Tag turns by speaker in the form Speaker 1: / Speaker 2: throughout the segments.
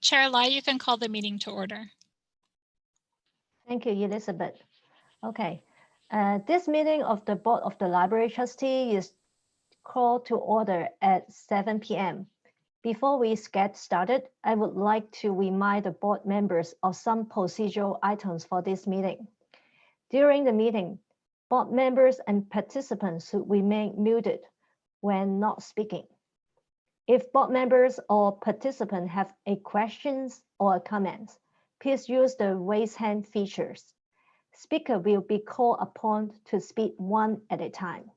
Speaker 1: Chair Lai, you can call the meeting to order.
Speaker 2: Thank you, Elizabeth. Okay, this meeting of the Board of the Library Trustee is called to order at 7 p.m. Before we get started, I would like to remind the board members of some procedural items for this meeting. During the meeting, board members and participants should remain muted when not speaking. If board members or participants have a questions or comments, please use the raise hand features. Speaker will be called upon to speak one at a time.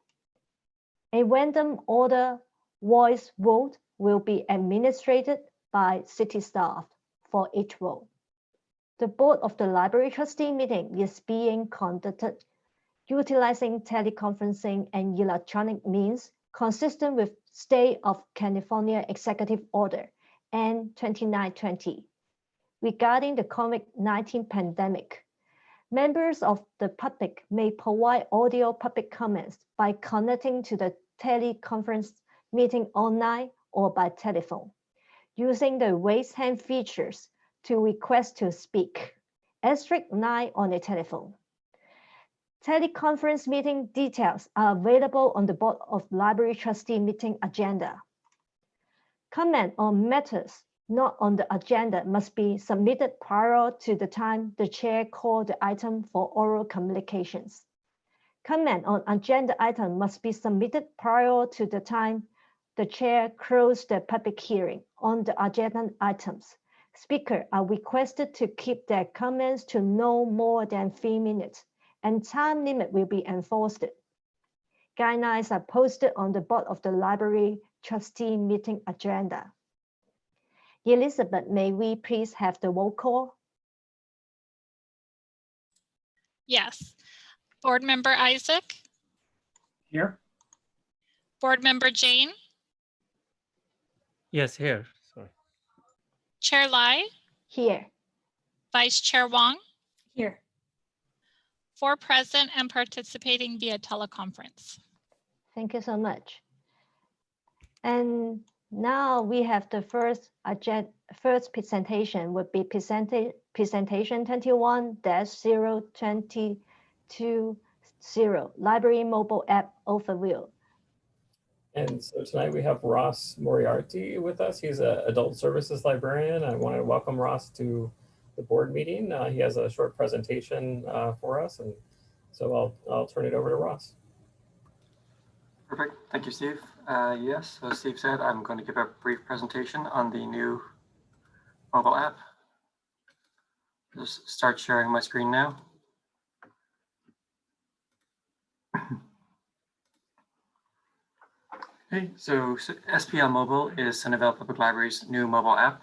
Speaker 2: A random order voice vote will be administered by city staff for each vote. The Board of the Library Trustee meeting is being conducted utilizing teleconferencing and electronic means consistent with State of California Executive Order N2920 regarding the COVID-19 pandemic. Members of the public may provide audio public comments by connecting to the teleconference meeting online or by telephone, using the raise hand features to request to speak, *9 on the telephone. Teleconference meeting details are available on the Board of Library Trustee meeting agenda. Comment on matters not on the agenda must be submitted prior to the time the chair called the item for oral communications. Comment on agenda item must be submitted prior to the time the chair closed the public hearing on the agenda items. Speakers are requested to keep their comments to no more than 3 minutes, and time limit will be enforced. Guidelines are posted on the Board of the Library Trustee meeting agenda. Elizabeth, may we please have the roll call?
Speaker 1: Yes. Board Member Isaac?
Speaker 3: Here.
Speaker 1: Board Member Jane?
Speaker 3: Yes, here. Sorry.
Speaker 1: Chair Lai?
Speaker 2: Here.
Speaker 1: Vice Chair Wong?
Speaker 4: Here.
Speaker 1: 4 present and participating via teleconference.
Speaker 2: Thank you so much. And now we have the first presentation would be presentation 21-0220, Library Mobile App Overview.
Speaker 5: And so tonight we have Ross Moriarty with us. He's an adult services librarian. I want to welcome Ross to the board meeting. He has a short presentation for us, and so I'll turn it over to Ross.
Speaker 6: Perfect. Thank you, Steve. Yes, as Steve said, I'm going to give a brief presentation on the new mobile app. Just start sharing my screen now. Okay, so SPL Mobile is Sunnyvale Public Library's new mobile app.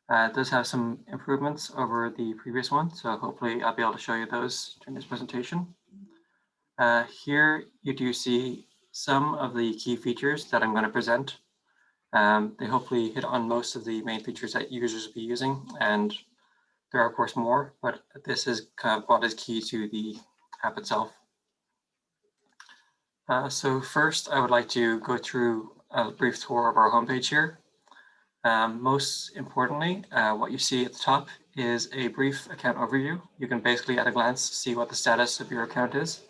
Speaker 6: It does have some improvements over the previous one, so hopefully I'll be able to show you those during this presentation. Here you do see some of the key features that I'm going to present. They hopefully hit on most of the main features that users will be using, and there are of course more, but this is kind of what is key to the app itself. So first, I would like to go through a brief tour of our homepage here. Most importantly, what you see at the top is a brief account overview. You can basically at a glance see what the status of your account is.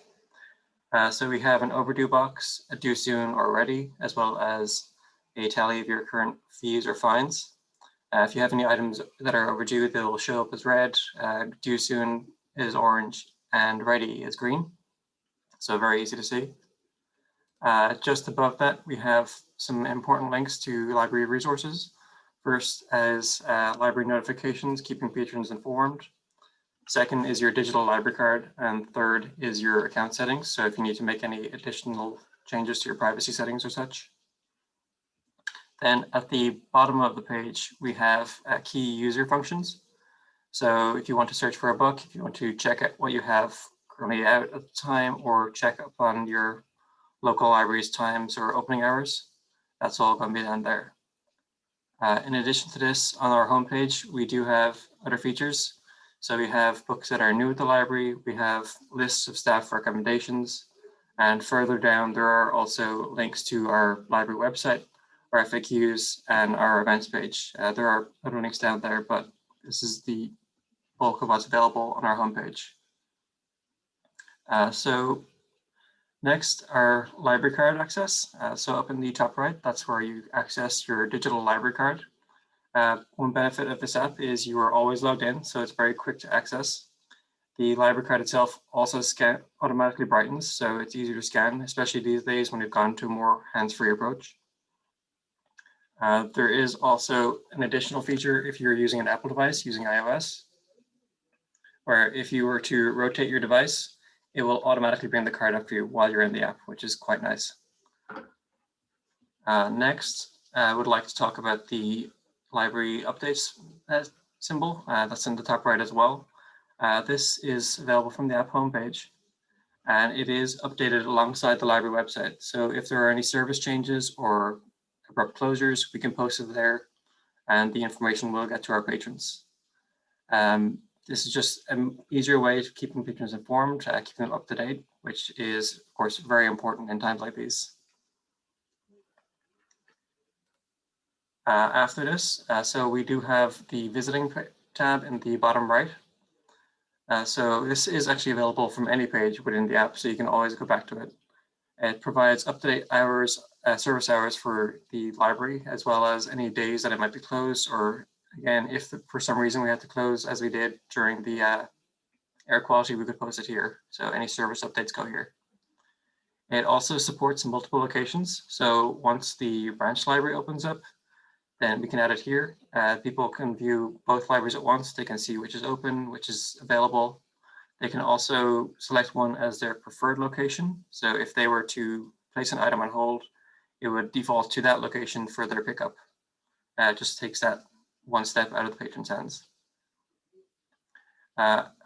Speaker 6: So we have an overdue box, a due soon or ready, as well as a tally of your current fees or fines. If you have any items that are overdue, they will show up as red, due soon is orange, and ready is green. So very easy to see. Just above that, we have some important links to library resources. First is library notifications, keeping patrons informed. Second is your digital library card, and third is your account settings. So if you need to make any additional changes to your privacy settings or such. Then at the bottom of the page, we have key user functions. So if you want to search for a book, if you want to check out what you have currently out at the time, or check upon your local library's times or opening hours, that's all going to be done there. In addition to this, on our homepage, we do have other features. So we have books that are new at the library, we have lists of staff recommendations, and further down there are also links to our library website, our FAQs, and our events page. There are other links down there, but this is the bulk of what's available on our homepage. So next, our library card access. So up in the top right, that's where you access your digital library card. One benefit of this app is you are always logged in, so it's very quick to access. The library card itself also automatically brightens, so it's easier to scan, especially these days when we've gone to a more hands-free approach. There is also an additional feature if you're using an Apple device using iOS, where if you were to rotate your device, it will automatically bring the card up for you while you're in the app, which is quite nice. Next, I would like to talk about the library updates symbol that's in the top right as well. This is available from the app homepage, and it is updated alongside the library website. So if there are any service changes or abrupt closures, we can post it there, and the information will get to our patrons. This is just an easier way of keeping patrons informed, keeping them up to date, which is, of course, very important in times like these. After this, so we do have the visiting tab in the bottom right. So this is actually available from any page within the app, so you can always go back to it. It provides up-to-date hours, service hours for the library, as well as any days that it might be closed, or again, if for some reason we had to close, as we did during the air quality, we could post it here. So any service updates go here. It also supports multiple locations. So once the branch library opens up, then we can add it here. People can view both libraries at once. They can see which is open, which is available. They can also select one as their preferred location. So if they were to place an item on hold, it would default to that location for their pickup. It just takes that one step out of the patron's hands.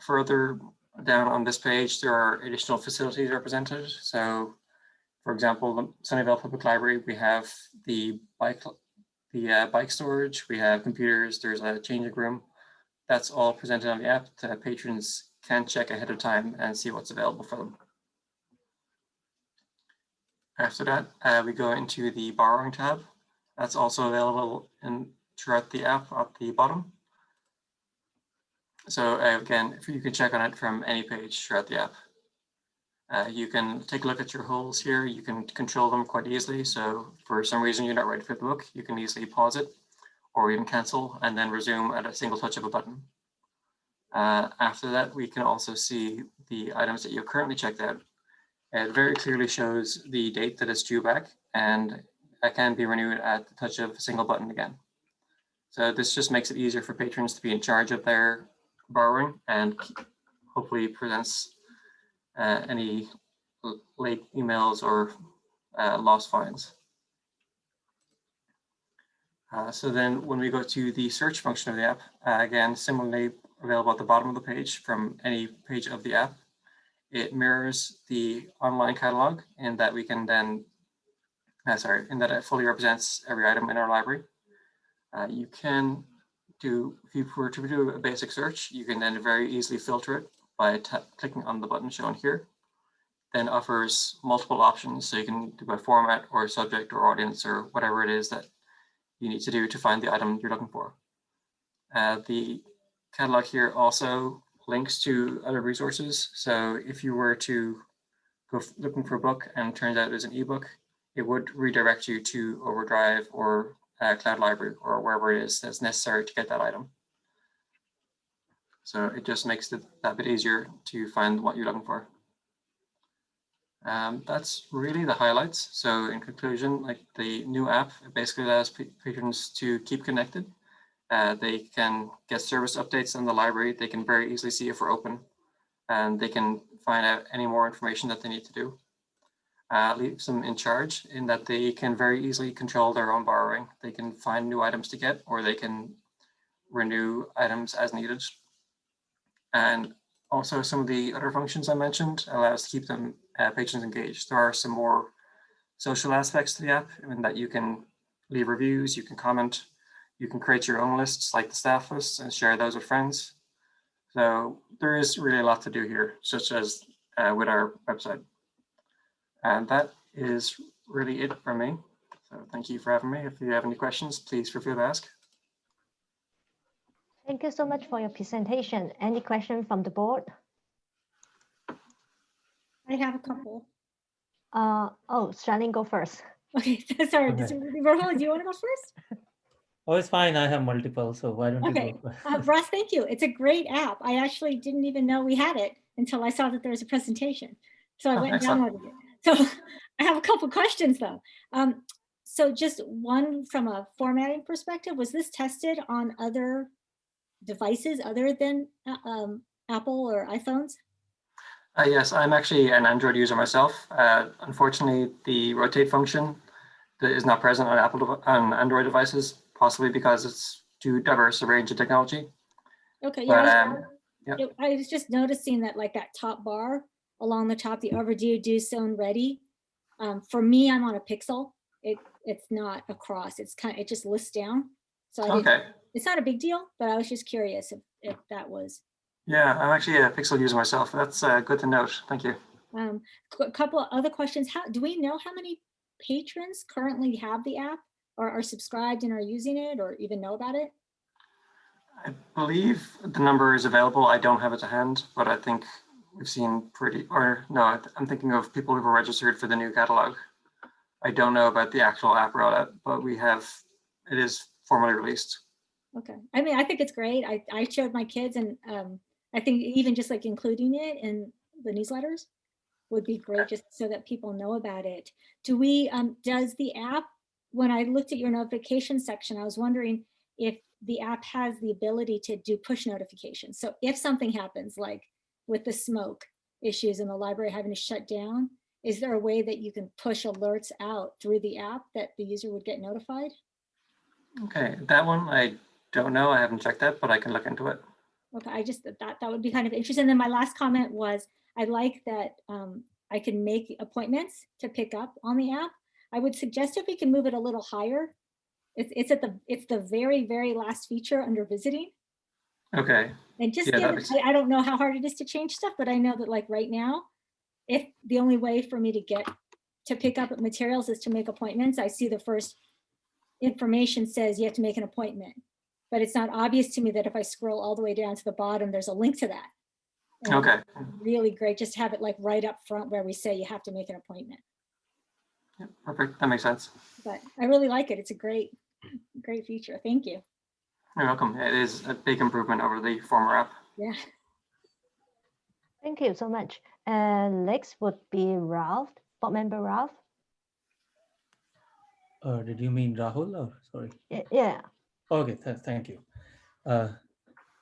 Speaker 6: Further down on this page, there are additional facilities represented. So, for example, the Sunnyvale Public Library, we have the bike storage, we have computers, there's a changing room. That's all presented on the app that patrons can check ahead of time and see what's available for them. After that, we go into the borrowing tab. That's also available throughout the app at the bottom. So again, you can check on it from any page throughout the app. You can take a look at your holds here. You can control them quite easily. So for some reason you're not ready for the book, you can easily pause it or even cancel and then resume at a single touch of a button. After that, we can also see the items that you've currently checked out. It very clearly shows the date that it's due back, and it can be renewed at the touch of a single button again. So this just makes it easier for patrons to be in charge of their borrowing and hopefully prevents any late emails or lost fines. So then when we go to the search function of the app, again, similarly available at the bottom of the page from any page of the app, it mirrors the online catalog in that we can then, in that it fully represents every item in our library. You can do, if you were to do a basic search, you can then very easily filter it by clicking on the button shown here. Then offers multiple options, so you can do by format or subject or audience or whatever it is that you need to do to find the item you're looking for. The catalog here also links to other resources. So if you were to go looking for a book and it turns out it's an ebook, it would redirect you to Overdrive or Cloud Library or wherever it is that's necessary to get that item. So it just makes it that bit easier to find what you're looking for. That's really the highlights. So in conclusion, like the new app, it basically allows patrons to keep connected. They can get service updates on the library. They can very easily see if we're open, and they can find out any more information that they need to do. Leaves them in charge in that they can very easily control their own borrowing. They can find new items to get, or they can renew items as needed. And also some of the other functions I mentioned allow us to keep them patrons engaged. There are some more social aspects to the app in that you can leave reviews, you can comment, you can create your own lists like the staff lists and share those with friends. So there is really a lot to do here, such as with our website. And that is really it from me. So thank you for having me. If you have any questions, please feel free to ask.
Speaker 2: Thank you so much for your presentation. Any question from the board?
Speaker 4: I have a couple.
Speaker 2: Oh, Charlene, go first.
Speaker 4: Okay, sorry.
Speaker 3: Okay.
Speaker 4: Rahul, do you want to go first?
Speaker 3: Oh, it's fine. I have multiple, so why don't
Speaker 4: Okay.
Speaker 3: you go?
Speaker 4: Ross, thank you. It's a great app. I actually didn't even know we had it until I saw that there was a presentation. So I
Speaker 6: Oh,
Speaker 4: went and
Speaker 6: excellent.
Speaker 4: downloaded it. So I have a couple questions though. So just one from a formatting perspective, was this tested on other devices other than Apple or iPhones?
Speaker 6: Yes, I'm actually an Android user myself. Unfortunately, the rotate function that is not present on on Android devices, possibly because it's too diverse a range of technology.
Speaker 4: Okay,
Speaker 6: But
Speaker 4: yeah.
Speaker 6: yeah.
Speaker 4: I was just noticing that like that top bar along the top, the overdue, due, soon, ready. For me, I'm on a Pixel. It's not across. It's it just lists down. So I didn't, it's not a big deal, but I was just curious if that was.
Speaker 6: Yeah, I'm actually a Pixel user myself. That's good to note. Thank you.
Speaker 4: A couple of other questions. How do we know how many patrons currently have the app or are subscribed and are using it or even know about it?
Speaker 6: I believe the number is available. I don't have it to hand, but I think we've seen I'm thinking of people who were registered for the new catalog. I don't know about the actual app rollout, but it is formally released.
Speaker 4: Okay. I mean, I think it's great. I showed my kids and I think even just like including it in the newsletters would be great just so that people know about it. Does the app, when I looked at your notification section, I was wondering if the app has the ability to do push notifications. So if something happens, like with the smoke issues in the library having to shut down, is there a way that you can push alerts out through the app that the user would get notified?
Speaker 6: Okay, that one I don't know. I haven't checked that, but I can look into it.
Speaker 4: Okay, I just that would be kind of interesting. And then my last comment was I like that I can make appointments to pick up on the app. I would suggest if we can move it a little higher. It's the very last feature under visiting.
Speaker 6: Okay.
Speaker 4: And just
Speaker 6: Yeah,
Speaker 4: I don't know how hard it is to change stuff, but I know that like right now, if the only way for me to get to pick up materials is to make appointments, I see the first information says you have to make an appointment. But it's not obvious to me that if I scroll all the way down to the bottom, there's a link to that. And
Speaker 6: okay.
Speaker 4: Really great. Just have it like right up front where we say you have to make an appointment.
Speaker 6: Yeah, perfect. That makes sense.
Speaker 4: But I really like it. It's a great feature. Thank you.
Speaker 6: You're welcome. It is a big improvement over the former app.
Speaker 4: Yeah.
Speaker 2: Thank you so much. And next would be Ralph, board member Ralph.
Speaker 3: Did you mean Rahul or sorry?
Speaker 2: Yeah.
Speaker 3: Okay, thank you.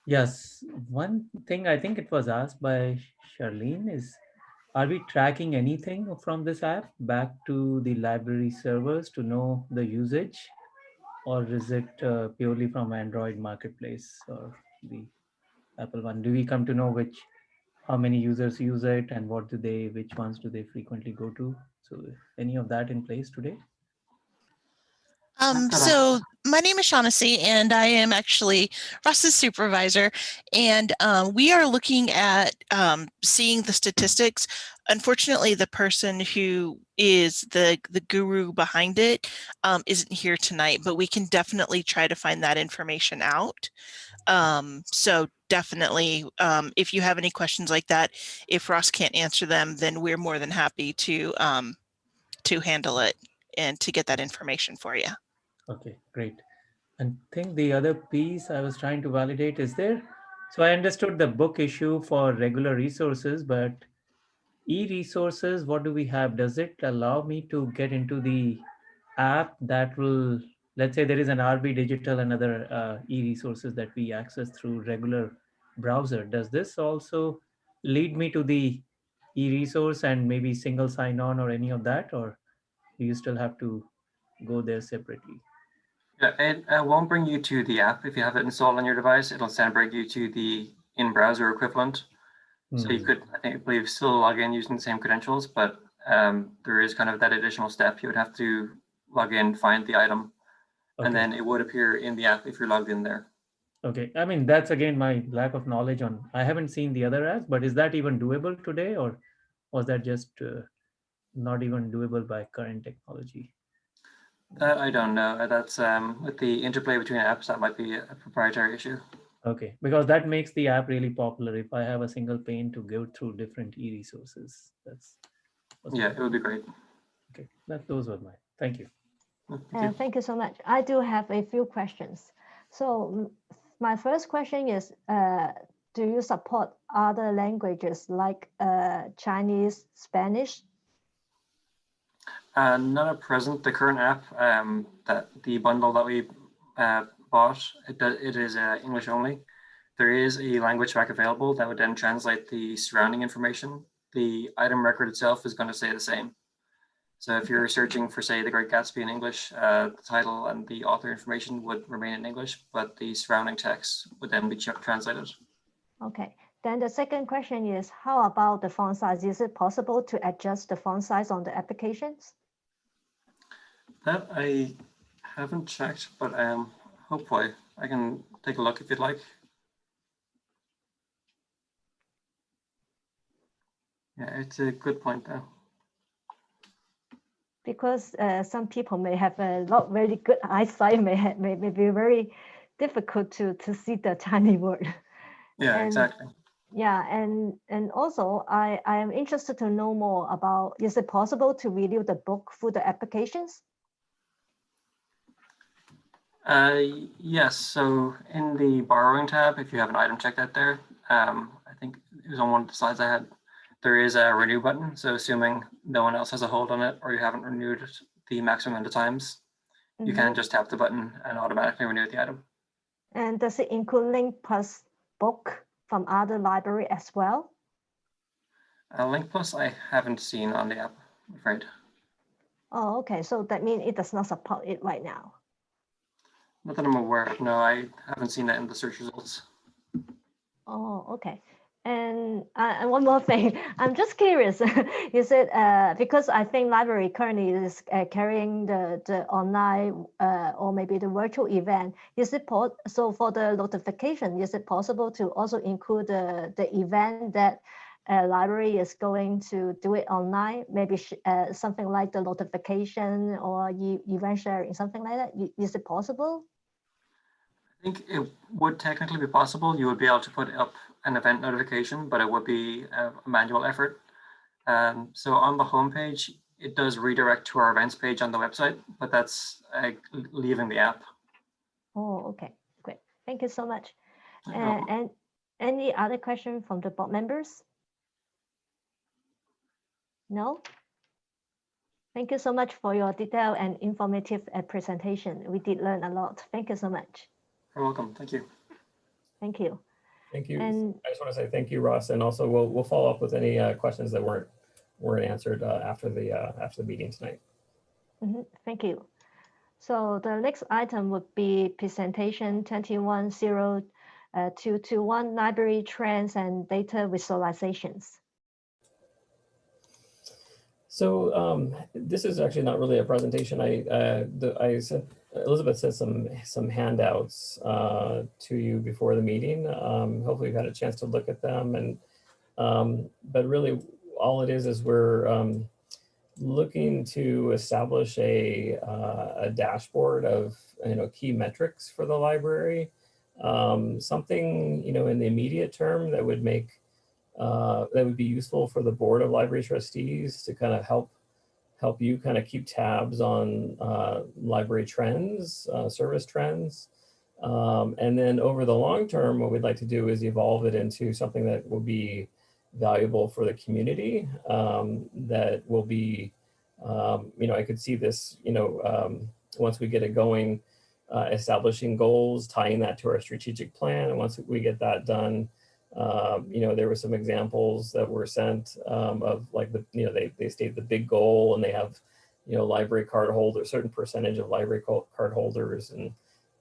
Speaker 3: Yes, one thing I think it was asked by Charlene is, are we tracking anything from this app back to the library servers to know the usage, or is it purely from Android marketplace or the Apple one? Do we come to know how many users use it and which ones do they frequently go to? So any of that in place today?
Speaker 7: So my name is Shaughnessy, and I am actually Russ's supervisor, and we are looking at seeing the statistics. Unfortunately, the person who is the guru behind it isn't here tonight, but we can definitely try to find that information out. So definitely, if you have any questions like that, if Ross can't answer them, then we're more than happy to handle it and to get that information for you.
Speaker 3: Okay, great. And I think the other piece I was trying to validate is there. So I understood the book issue for regular resources, but e-resources, what do we have? Does it allow me to get into the app that will, let's say there is an RB Digital and other e-resources that we access through regular browser. Does this also lead me to the e-resource and maybe single sign-on or any of that, or do you still have to go there separately?
Speaker 6: Yeah, it won't bring you to the app if you have it installed on your device. It'll instead bring you to the in-browser equivalent. So you could, I believe, still log in using the same credentials, but there is kind of that additional step. You would have to log in, find the item, and then it would appear in the app if you're logged in there.
Speaker 3: Okay, I mean, that's again my lack of knowledge on, I haven't seen the other apps, but is that even doable today, or was that just not even doable by current technology?
Speaker 6: That I don't know. That's with the interplay between apps, that might be a proprietary issue.
Speaker 3: Okay, because that makes the app really popular. If I have a single pane to go through different e-resources, that's
Speaker 6: Yeah, it would be great.
Speaker 3: okay. Those were mine. Thank you.
Speaker 2: Thank you so much. I do have a few questions. So my first question is, do you support other languages like Chinese, Spanish?
Speaker 6: Not at present. The current app, that the bundle that we bought, it is English only. There is a language pack available that would then translate the surrounding information. The item record itself is going to stay the same. So if you're searching for, say, The Great Gatsby in English, the title and the author information would remain in English, but the surrounding text would then be translated.
Speaker 2: Okay. Then the second question is, how about the font size? Is it possible to adjust the font size on the applications?
Speaker 6: That I haven't checked, but hopefully I can take a look if you'd like. Yeah, it's a good point though.
Speaker 2: Because some people may have a not very good eyesight, may be very difficult to see the tiny word.
Speaker 6: Yeah, exactly.
Speaker 2: Yeah, and also I am interested to know more about, is it possible to review the book through the applications?
Speaker 6: Yes, so in the borrowing tab, if you have an item checked out there, I think it was on one of the slides I had, there is a renew button. So assuming no one else has a hold on it or you haven't renewed it the maximum amount of times, you can just tap the button and automatically renew the item.
Speaker 2: And does it include Link Plus book from other library as well?
Speaker 6: Link Plus I haven't seen on the app, I'm afraid.
Speaker 2: Oh, okay. So that means it does not support it right now.
Speaker 6: Not that I'm aware of. No, I haven't seen that in the search results.
Speaker 2: Oh, okay. And one more thing, I'm just curious, is it because I think library currently is carrying the online or maybe the virtual event, is it so for the notification, is it possible to also include the event that library is going to do it online, maybe something like the notification or event sharing, something like that? Is it possible?
Speaker 6: I think it would technically be possible. You would be able to put up an event notification, but it would be a manual effort. So on the homepage, it does redirect to our events page on the website, but that's leaving the app.
Speaker 2: Oh, okay, great. Thank you so much. And any other question from the board members? No? Thank you so much for your detailed and informative presentation. We did learn a lot. Thank you so much.
Speaker 6: You're welcome. Thank you.
Speaker 2: Thank you.
Speaker 5: Thank you.
Speaker 2: And
Speaker 5: I just want to say thank you, Ross, and also we'll follow up with any questions that weren't answered after the meeting tonight.
Speaker 2: Thank you. So the next item would be presentation 210221, library trends and data visualizations.
Speaker 5: So this is actually not really a presentation. Elizabeth sent some handouts to you before the meeting. Hopefully you've had a chance to look at them. And but really, all it is we're looking to establish a dashboard of key metrics for the library. Something in the immediate term that would make that would be useful for the board of library trustees to kind of help you kind of keep tabs on library trends, service trends. And then over the long term, what we'd like to do is evolve it into something that will be valuable for the community, that will be, I could see this, once we get it going, establishing goals, tying that to our strategic plan. And once we get that done, there were some examples that were sent of like they state the big goal and they have, library card holders, certain percentage of library card holders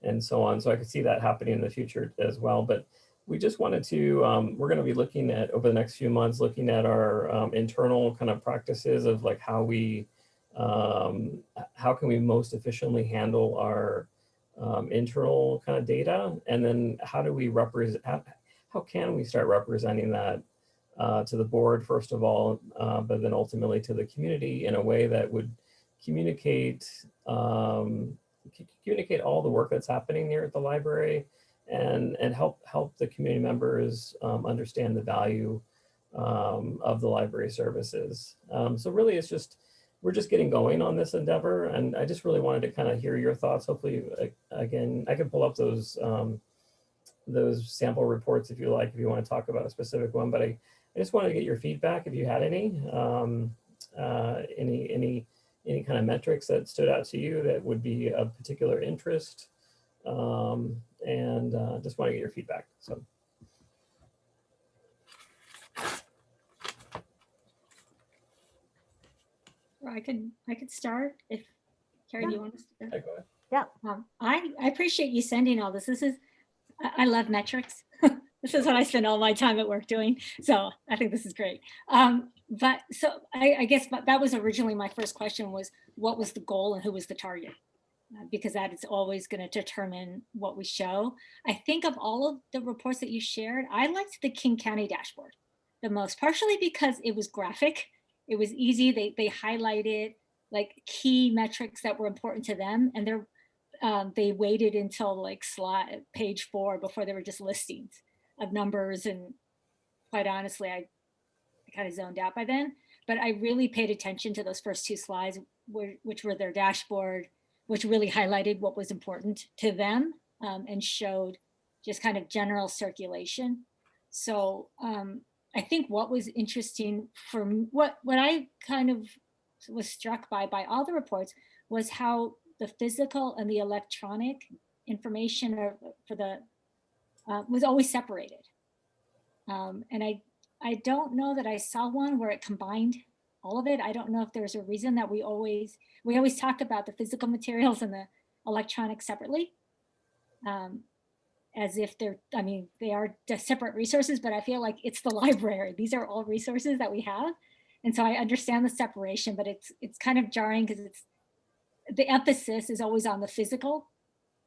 Speaker 5: and so on. So I could see that happening in the future as well. But we just wanted to, we're going to be looking at over the next few months, looking at our internal kind of practices of like how can we most efficiently handle our internal kind of data, and then how do we represent, how can we start representing that to the board, first of all, but then ultimately to the community in a way that would communicate communicate all the work that's happening here at the library, and help the community members understand the value of the library services. So really, it's just, we're just getting going on this endeavor, and I just really wanted to kind of hear your thoughts. Hopefully, again, I can pull up those sample reports if you like, if you want to talk about a specific one, but I just wanted to get your feedback if you had any kind of metrics that stood out to you that would be of particular interest, and just want to get your feedback. So.
Speaker 4: Well, I could start if Karen, you want us to.
Speaker 5: Okay, go ahead.
Speaker 2: Yeah.
Speaker 4: I appreciate you sending all this. This is, I love metrics. This is what I spend all my time at work doing. So I think this is great. But so I guess that was originally my first question was, what was the goal and who was the target? Because that is always going to determine what we show. I think of all of the reports that you shared, I liked the King County dashboard the most, partially because it was graphic. It was easy. They highlighted like key metrics that were important to them, and they waited until like page 4 before they were just listings of numbers. And quite honestly, I kind of zoned out by then, but I really paid attention to those first 2 slides, which were their dashboard, which really highlighted what was important to them, and showed just kind of general circulation. So I think what was interesting for me, what I kind of was struck by all the reports was how the physical and the electronic information was always separated. And I don't know that I saw one where it combined all of it. I don't know if there's a reason that we always talk about the physical materials and the electronics separately, as if they are separate resources, but I feel like it's the library. These are all resources that we have. And so I understand the separation, but it's kind of jarring because the emphasis is always on the physical.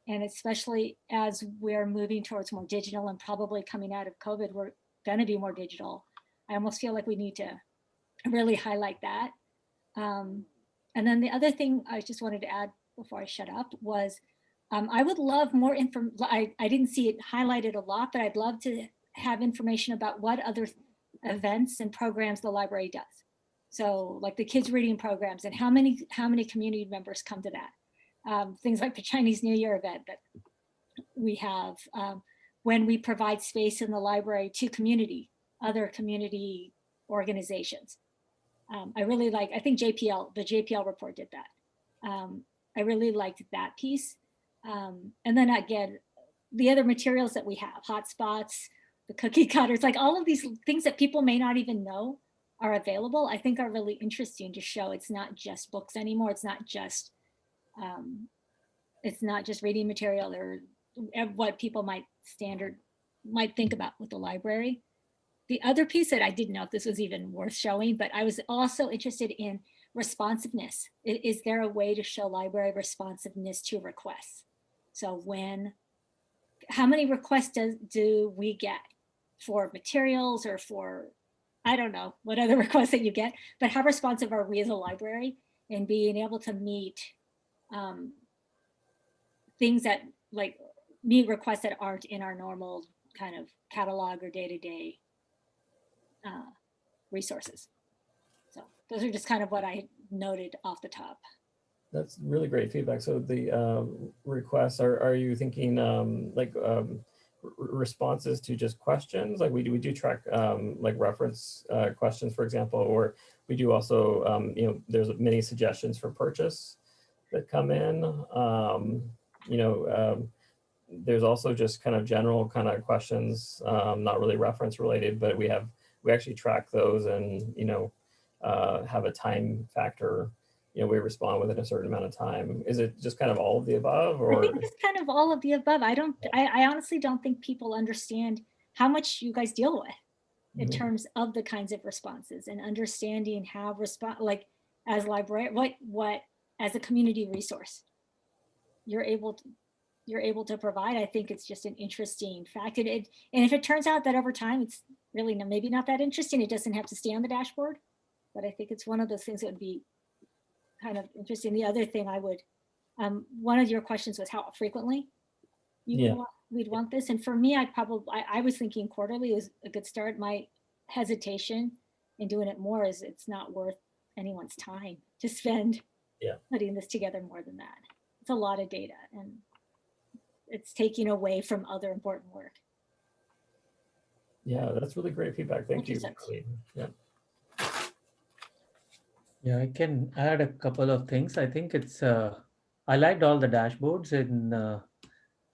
Speaker 4: And especially as we're moving towards more digital and probably coming out of COVID, we're going to be more digital. I almost feel like we need to really highlight that. And then the other thing I just wanted to add before I shut up was I would love more information. I didn't see it highlighted a lot, but I'd love to have information about what other events and programs the library does. So like the kids reading programs and how many community members come to that. Things like the Chinese New Year event that we have, when we provide space in the library to other community organizations. I really I think the JPL report did that. I really liked that piece. And then again, the other materials that we have, hotspots, the cookie cutters, like all of these things that people may not even know are available, I think are really interesting to show. It's not just books anymore. It's not just reading material or what people might think about with the library. The other piece that I didn't know if this was even worth showing, but I was also interested in responsiveness. Is there a way to show library responsiveness to requests? So how many requests do we get for materials or for, I don't know, what other requests that you get, but how responsive are we as a library in being able to meet things that meet requests that aren't in our normal kind of catalog or day-to-day resources. So those are just kind of what I noted off the top.
Speaker 5: That's really great feedback. So the requests, are you thinking responses to just questions? Like we do track like reference questions, for example, or we do also, there's many suggestions for purchase that come in. There's also just kind of general kind of questions, not really reference related, but we actually track those and, have a time factor. We respond within a certain amount of time. Is it just kind of all of the above, or?
Speaker 4: I think it's kind of all of the above. I honestly don't think people understand how much you guys deal with in terms of the kinds of responses and understanding how as library, what as a community resource you're able to provide. I think it's just an interesting fact. And if it turns out that over time it's really maybe not that interesting, it doesn't have to stay on the dashboard. But I think it's one of those things that would be kind of interesting. The other thing I would, one of your questions was how frequently
Speaker 5: Yeah.
Speaker 4: we'd want this. And for me, I was thinking quarterly was a good start. My hesitation in doing it more is it's not worth anyone's time to spend putting this together more than that. It's a lot of data and it's taking away from other important work.
Speaker 5: Yeah, that's really great feedback. Thank you. Yeah.
Speaker 3: Yeah, I can add a couple of things. I think it's I liked all the dashboards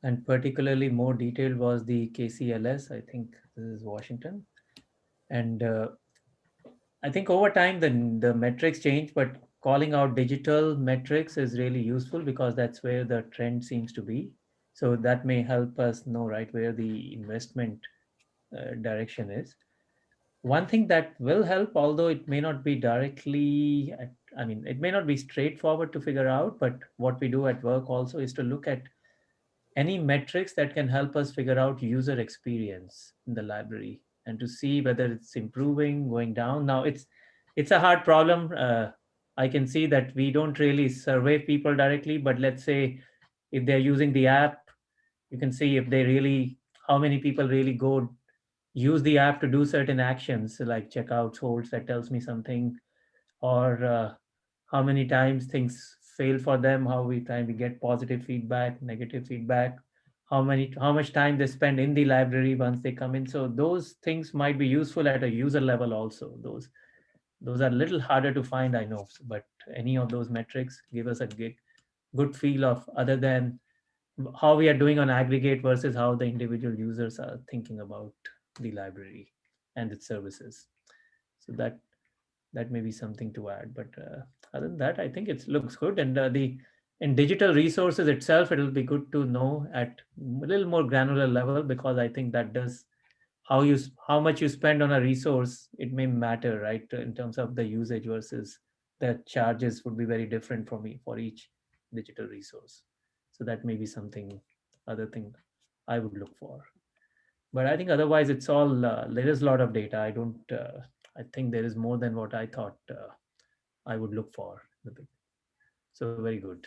Speaker 3: and particularly more detailed was the KCLS. I think this is Washington, and I think over time the metrics change, but calling out digital metrics is really useful because that's where the trend seems to be. So that may help us know right where the investment direction is. One thing that will help, although it may not be directly, I mean, it may not be straightforward to figure out, but what we do at work also is to look at any metrics that can help us figure out user experience in the library and to see whether it's improving, going down. Now it's a hard problem. I can see that we don't really survey people directly, but let's say if they're using the app, you can see if they really, how many people really go use the app to do certain actions like checkouts, holds, that tells me something, or how many times things fail for them, how we time we get positive feedback, negative feedback, how much time they spend in the library once they come in. So those things might be useful at a user level also. Those are a little harder to find, I know, but any of those metrics give us a good feel of other than how we are doing on aggregate versus how the individual users are thinking about the library and its services. So that may be something to add, but other than that, I think it looks good. And the in digital resources itself, it'll be good to know at a little more granular level, because I think that does how much you spend on a resource, it may matter, right, in terms of the usage versus the charges would be very different for each digital resource. So that may be something, other thing I would look for. But I think otherwise it's all there is a lot of data. I think there is more than what I thought I would look for. So very good.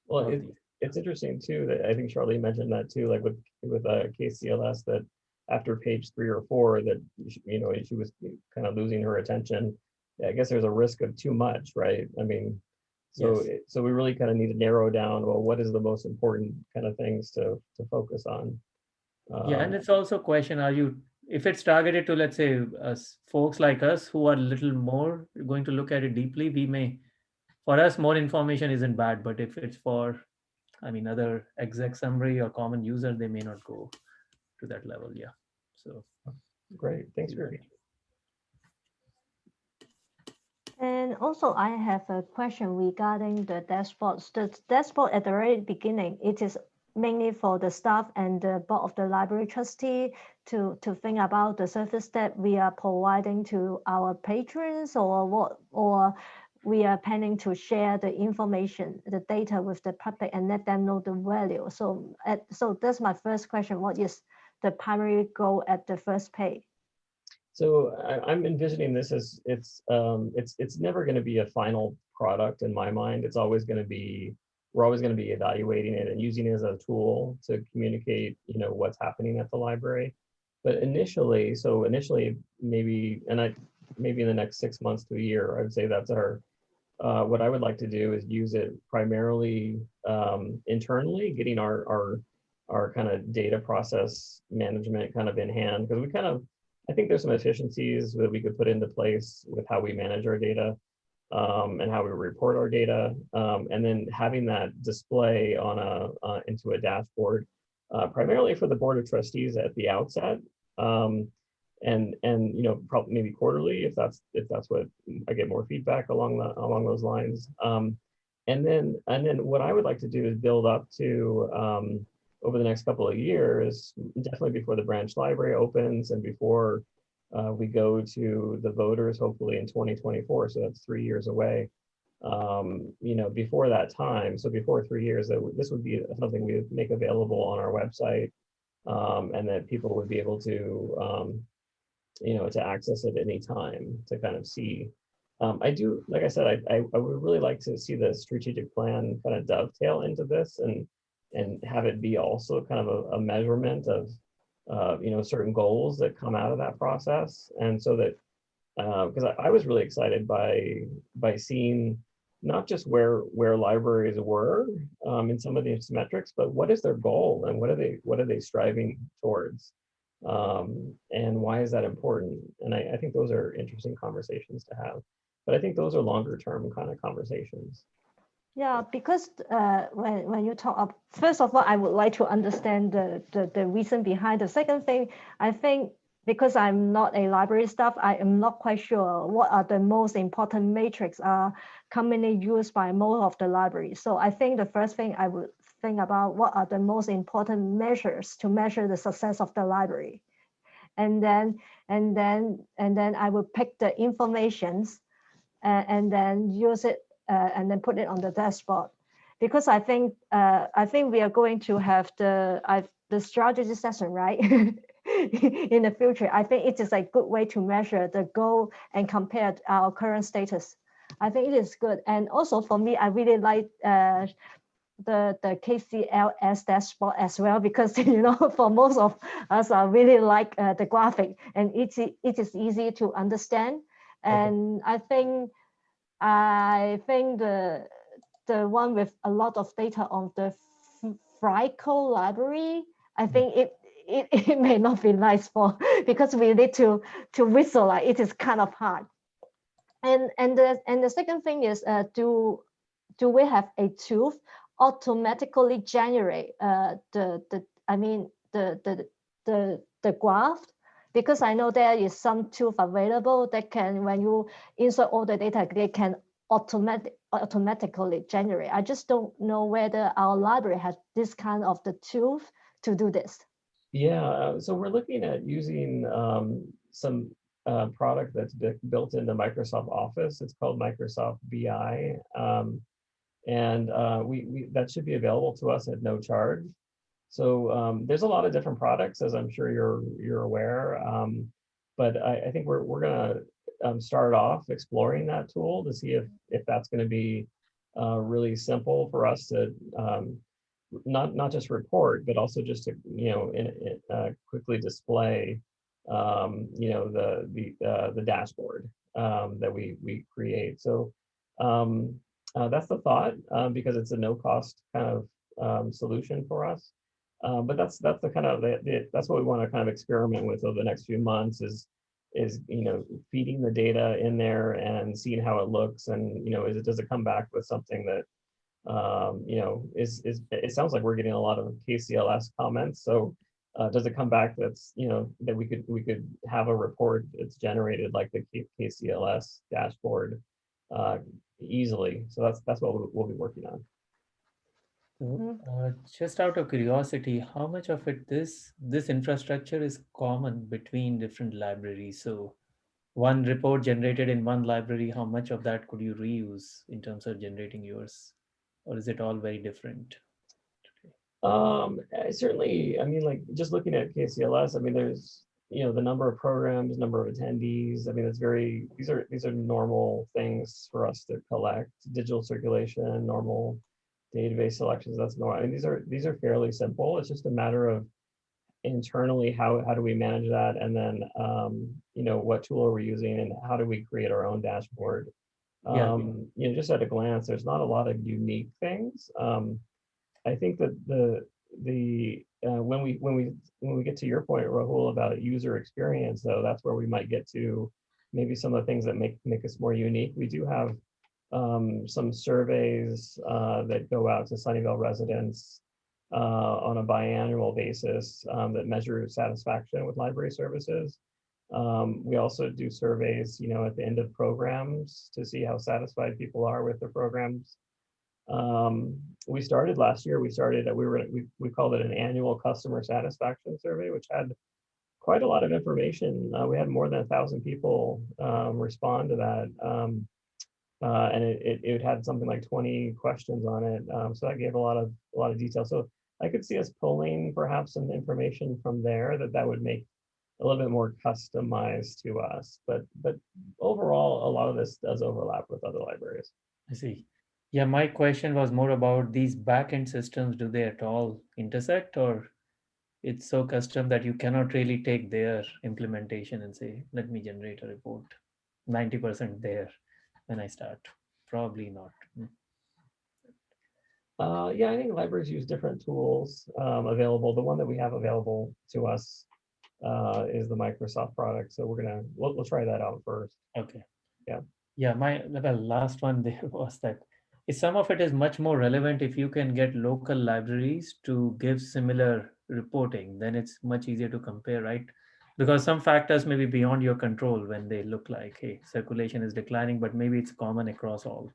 Speaker 5: Well, it's interesting too that I think Charlie mentioned that too, like with KCLS, that after page 3 or 4 that she was kind of losing her attention. I guess there's a risk of too much, right? I mean, so
Speaker 3: Yes.
Speaker 5: so we really kind of need to narrow down, well, what is the most important kind of things to focus on.
Speaker 3: Yeah, and it's also a question, if it's targeted to, let's say, folks like us who are a little more going to look at it deeply, for us, more information isn't bad, but if it's for, I mean, other exec summary or common user, they may not go to that level. Yeah. So
Speaker 5: great. Thanks for
Speaker 2: And also, I have a question regarding the dashboards. The dashboard at the very beginning, it is mainly for the staff and the board of the library trustee to think about the service that we are providing to our patrons, or we are planning to share the information, the data with the public and let them know the value. So that's my first question. What is the primary goal at the first page?
Speaker 5: So I'm envisioning this as it's never going to be a final product in my mind. It's always going to be, we're always going to be evaluating it and using it as a tool to communicate, what's happening at the library. But initially maybe in the next 6 months to a year, I would say that's our what I would like to do is use it primarily internally, getting our kind of data process management kind of in hand, because I think there's some efficiencies that we could put into place with how we manage our data and how we report our data, and then having that display on into a dashboard, primarily for the board of trustees at the outset, and probably maybe quarterly if that's what I get more feedback along those lines, and then what I would like to do is build up to over the next couple of years, definitely before the branch library opens and before we go to the voters, hopefully in 2024. So that's 3 years away. Before that time, so before 3 years, this would be something we would make available on our website, and that people would be able to, to access it at any time to kind of see I do, like I said, I would really like to see the strategic plan kind of dovetail into this and have it be also kind of a measurement of certain goals that come out of that process, and so that because I was really excited by seeing not just where libraries were in some of these metrics, but what is their goal and what are they striving towards, and why is that important? And I think those are interesting conversations to have. But I think those are longer term kind of conversations.
Speaker 2: Yeah, because when you talk of, first of all, I would like to understand the reason behind. The second thing, I think because I'm not a library staff, I am not quite sure what are the most important metrics are commonly used by most of the libraries. So I think the first thing I would think about what are the most important measures to measure the success of the library. And then I will pick the informations and then use it and then put it on the dashboard, because I think we are going to have the strategy session, right? In the future. I think it is a good way to measure the goal and compare our current status. I think it is good. And also for me, I really like the KCLS dashboard as well, because for most of us, I really like the graphic, and it is easy to understand. And I think the one with a lot of data on the FRICO library, I think it may not be nice for, because we need to visualize. It is kind of hard. And the second thing is, do we have a tool automatically generate the graph? Because I know there is some tool available that can, when you insert all the data, they can automatically generate. I just don't know whether our library has this kind of the tool to do this.
Speaker 5: Yeah, so we're looking at using some product that's built into Microsoft Office. It's called Microsoft BI. And we that should be available to us at no charge. So there's a lot of different products, as I'm sure you're aware. But I think we're gonna start off exploring that tool to see if that's going to be really simple for us to not just report, but also just to quickly display the dashboard that we create. So that's the thought, because it's a no cost kind of solution for us. But that's the kind of that's what we want to kind of experiment with over the next few months is feeding the data in there and seeing how it looks, and does it come back with something that it sounds like we're getting a lot of KCLS comments. So does it come back that's that we could have a report that's generated like the KCLS dashboard easily? So that's what we'll be working on.
Speaker 3: So, just out of curiosity, how much of it this infrastructure is common between different libraries? So one report generated in one library, how much of that could you reuse in terms of generating yours? Or is it all very different?
Speaker 5: Certainly, I mean, like just looking at KCLS, I mean, there's the number of programs, number of attendees. I mean, it's these are normal things for us to collect. Digital circulation, normal database selections. That's normal. I mean, these are fairly simple. It's just a matter of internally how do we manage that, and then what tool are we using, and how do we create our own dashboard. Just at a glance, there's not a lot of unique things. I think that when we get to your point, Rahul, about user experience, though, that's where we might get to maybe some of the things that make us more unique. We do have some surveys that go out to Sunnyvale residents on a biannual basis that measure satisfaction with library services. We also do surveys, at the end of programs to see how satisfied people are with the programs. We started last year. We called it an annual customer satisfaction survey, which had quite a lot of information. We had more than 1,000 people respond to that, and it had something like 20 questions on it. So that gave a lot of detail. So I could see us pulling perhaps some information from there that would make a little bit more customized to us. But overall, a lot of this does overlap with other libraries.
Speaker 3: I see. Yeah, my question was more about these backend systems. Do they at all intersect, or it's so custom that you cannot really take their implementation and say, let me generate a report 90% there when I start? Probably not.
Speaker 5: Yeah, I think libraries use different tools available. The one that we have available to us is the Microsoft product. So we'll try that out first.
Speaker 3: Okay.
Speaker 5: Yeah.
Speaker 3: Yeah, the last one there was that some of it is much more relevant if you can get local libraries to give similar reporting, then it's much easier to compare, right? Because some factors may be beyond your control when they look like, hey, circulation is declining, but maybe it's common across all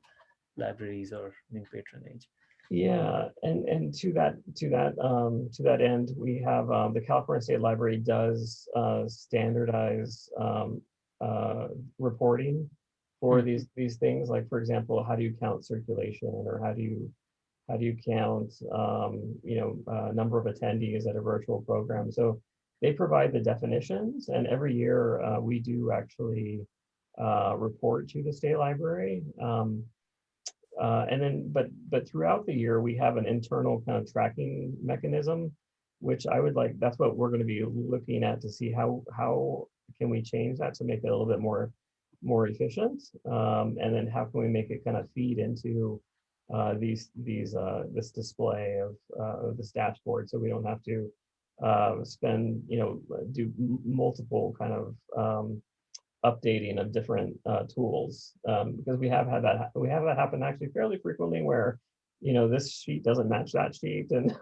Speaker 3: libraries or new patronage.
Speaker 5: Yeah, and to that end, we have the California State Library does standardize reporting for these things. Like, for example, how do you count circulation, or how do you count number of attendees at a virtual program? So they provide the definitions, and every year we do actually report to the state library. And then, but throughout the year, we have an internal kind of tracking mechanism, which I would like. That's what we're going to be looking at to see how can we change that to make it a little bit more efficient, and then how can we make it kind of feed into this display of this dashboard, so we don't have to spend do multiple kind of updating of different tools, because we have that happen actually fairly frequently, where this sheet doesn't match that sheet, and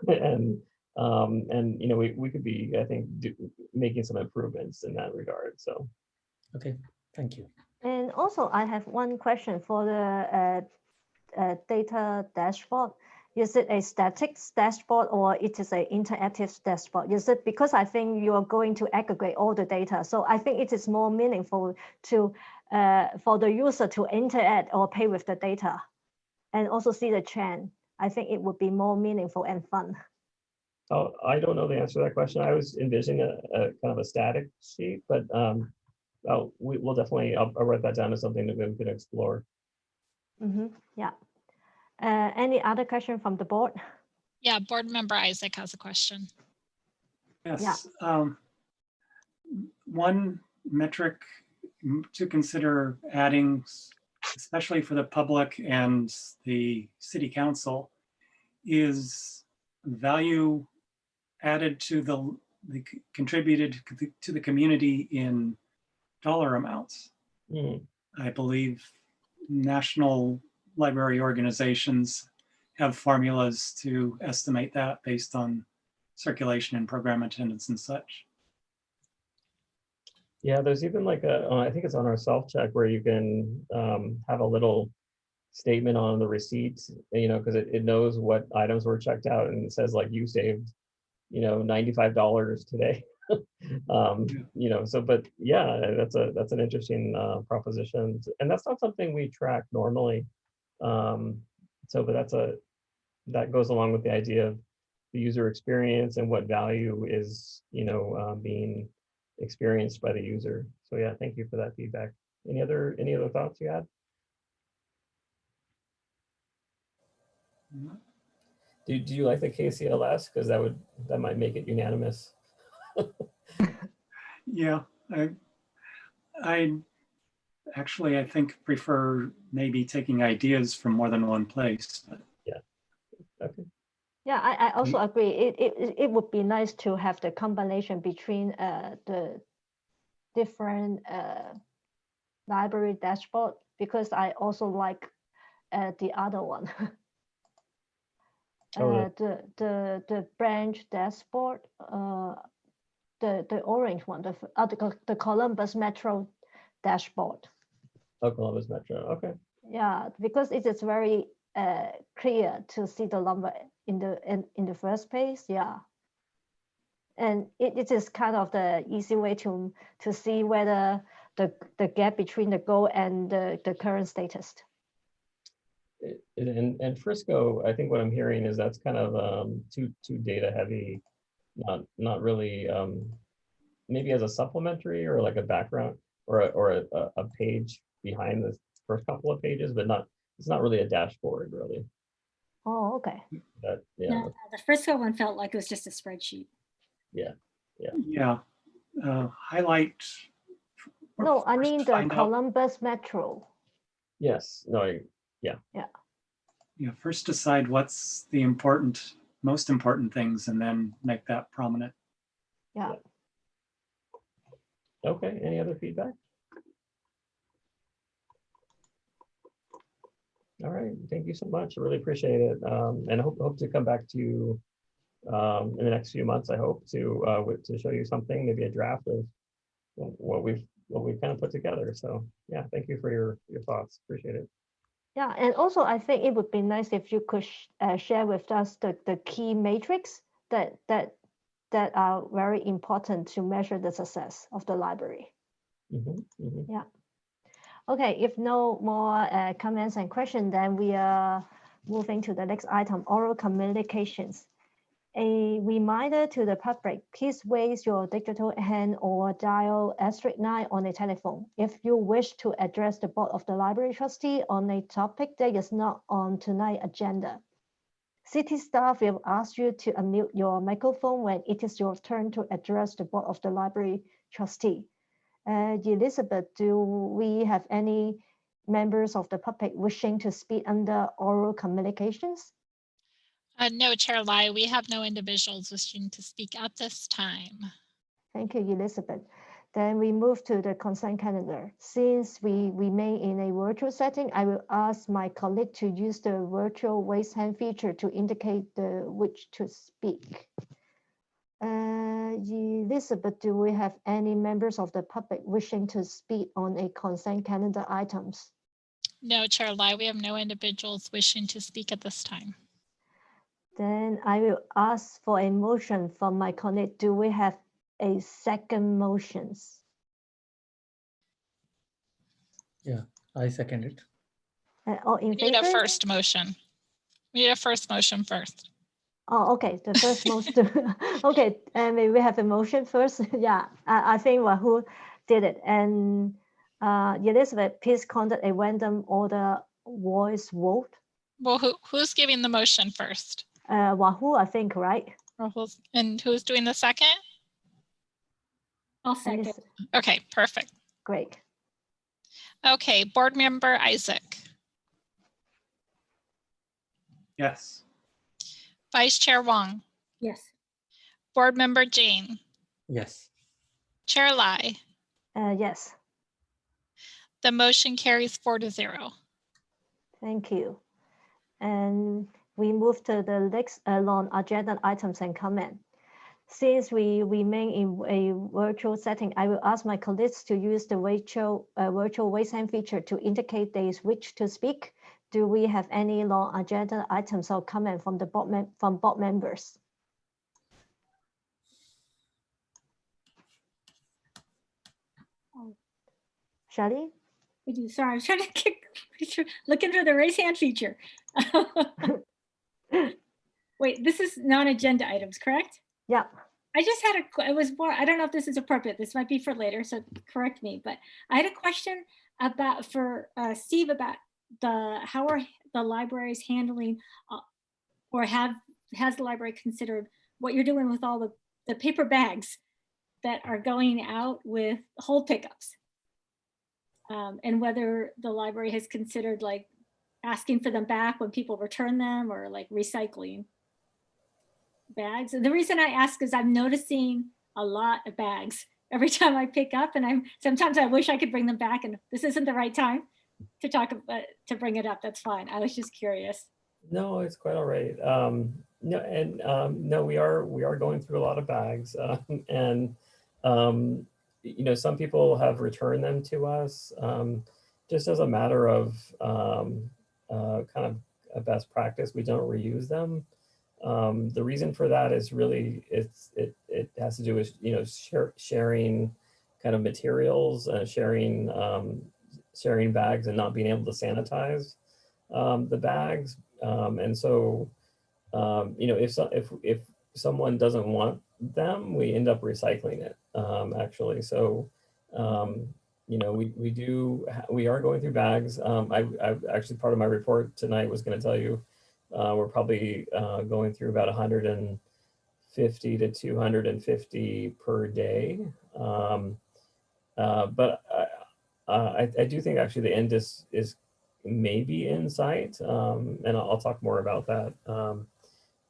Speaker 5: we could be, I think, making some improvements in that regard. So
Speaker 3: okay, thank you.
Speaker 2: And also, I have one question for the data dashboard. Is it a static dashboard, or it is an interactive dashboard? Is it, because I think you are going to aggregate all the data, so I think it is more meaningful to for the user to interact or play with the data and also see the trend. I think it would be more meaningful and fun.
Speaker 5: Oh, I don't know the answer to that question. I was envisioning a kind of a static sheet, but we'll definitely, I'll write that down as something that we can explore.
Speaker 2: Yeah. Any other question from the board?
Speaker 1: Yeah, board member Isaac has a question.
Speaker 8: Yes. One metric to consider adding, especially for the public and the city council, is value added to the contributed to the community in dollar amounts. I believe national library organizations have formulas to estimate that based on circulation and program attendance and such.
Speaker 5: Yeah, there's even like I think it's on our self-check, where you can have a little statement on the receipt, because it knows what items were checked out, and it says like, you saved, $95 today. So, but yeah, that's an interesting proposition, and that's not something we track normally. So, but that goes along with the idea of the user experience and what value is, being experienced by the user. So yeah, thank you for that feedback. Any other thoughts you had? Do you like the KCLS? Because that might make it unanimous.
Speaker 8: Yeah, I actually, I think, prefer maybe taking ideas from more than one place. But.
Speaker 5: Yeah. Okay.
Speaker 2: Yeah, I also agree. It would be nice to have the combination between the different library dashboard, because I also like the other one. The branch dashboard, the orange one, the Columbus Metro dashboard.
Speaker 5: Oh, Columbus Metro. Okay.
Speaker 2: Yeah, because it is very clear to see the number in the first place. Yeah, and it is kind of the easy way to see whether the gap between the goal and the current status.
Speaker 5: And Frisco, I think what I'm hearing is that's kind of too data heavy, not really maybe as a supplementary or like a background or a page behind the first couple of pages, but it's not really a dashboard really.
Speaker 2: Oh, okay.
Speaker 5: But yeah,
Speaker 4: No, the first one felt like it was just a spreadsheet.
Speaker 5: yeah.
Speaker 8: Yeah. Highlight. or
Speaker 2: No, I
Speaker 8: first
Speaker 2: mean the
Speaker 8: find out-
Speaker 2: Columbus Metro.
Speaker 5: Yes, no,
Speaker 8: Yeah, first decide what's the most important things and then make that prominent.
Speaker 2: Yeah.
Speaker 5: okay. Any other feedback? All right, thank you so much. I really appreciate it. And hope to come back to you in the next few months. I hope to show you something, maybe a draft of what we've kind of put together. So yeah, thank you for your thoughts. Appreciate it.
Speaker 2: Yeah, and also I think it would be nice if you could share with us the key metrics that are very important to measure the success of the library. Yeah. Okay, if no more comments and questions, then we are moving to the next item, oral communications. A reminder to the public, please raise your digital hand or dial *9 on a telephone if you wish to address the board of the library trustee on a topic that is not on tonight's agenda. City staff will ask you to unmute your microphone when it is your turn to address the board of the library trustee. Elizabeth, do we have any members of the public wishing to speak under oral communications?
Speaker 1: No, Chair Lai, we have no individuals wishing to speak at this time.
Speaker 2: Thank you, Elizabeth. Then we move to the consent calendar. Since we remain in a virtual setting, I will ask my colleague to use the virtual raise hand feature to indicate the wish to speak. Elizabeth, do we have any members of the public wishing to speak on a consent calendar items?
Speaker 1: No, Chair Lai, we have no individuals wishing to speak at this time.
Speaker 2: Then I will ask for a motion from my colleague. Do we have a second motions?
Speaker 3: Yeah, I second it.
Speaker 2: All in
Speaker 1: We need a
Speaker 2: favor?
Speaker 1: first motion. We need a first motion first.
Speaker 2: Oh, okay, the first motion. Okay, and maybe we have a motion first. Yeah, I think Wahoo did it. And Elizabeth, please conduct a random order voice vote.
Speaker 1: Well, who's giving the motion first?
Speaker 2: Wahoo, I think, right?
Speaker 1: Or who's doing the second?
Speaker 4: I'll
Speaker 2: And
Speaker 4: second.
Speaker 2: it's
Speaker 1: Okay, perfect.
Speaker 2: great.
Speaker 1: Okay, Board Member Isaac,
Speaker 8: Yes.
Speaker 1: Vice Chair Wong,
Speaker 4: Yes.
Speaker 1: Board Member Jane,
Speaker 3: Yes.
Speaker 1: Chair Lai.
Speaker 2: Yes,
Speaker 1: The motion carries 4-0.
Speaker 2: thank you. And we move to the next non-agenda items and comment. Since we remain in a virtual setting, I will ask my colleagues to use the virtual raise hand feature to indicate they wish to speak. Do we have any non-agenda items or comment from the board members?
Speaker 4: Oh.
Speaker 2: Shelley?
Speaker 4: Sorry, I was trying to looking for the raise hand feature. Wait, this is non-agenda items, correct?
Speaker 2: Yeah.
Speaker 4: I just had it was more, I don't know if this is appropriate. This might be for later, so correct me, but I had a question about for Steve about how are the libraries handling or has the library considered what you're doing with all the paper bags that are going out with hold pickups? And whether the library has considered like asking for them back when people return them or like recycling bags. And the reason I ask is I'm noticing a lot of bags every time I pick up, and sometimes I wish I could bring them back, and this isn't the right time to talk about to bring it up. That's fine. I was just curious.
Speaker 5: No, it's quite all right. No, and no, we are going through a lot of bags, and you know, some people have returned them to us just as a matter of kind of a best practice. We don't reuse them. The reason for that is really it has to do with, you know, sharing kind of materials, sharing bags, and not being able to sanitize the bags. And so, you know, if someone doesn't want them, we end up recycling it, actually. So, you know, we are going through bags. I actually, part of my report tonight was going to tell you, we're probably going through about 150 to 250 per day. But I do think actually the end is maybe in sight, and I'll talk more about that.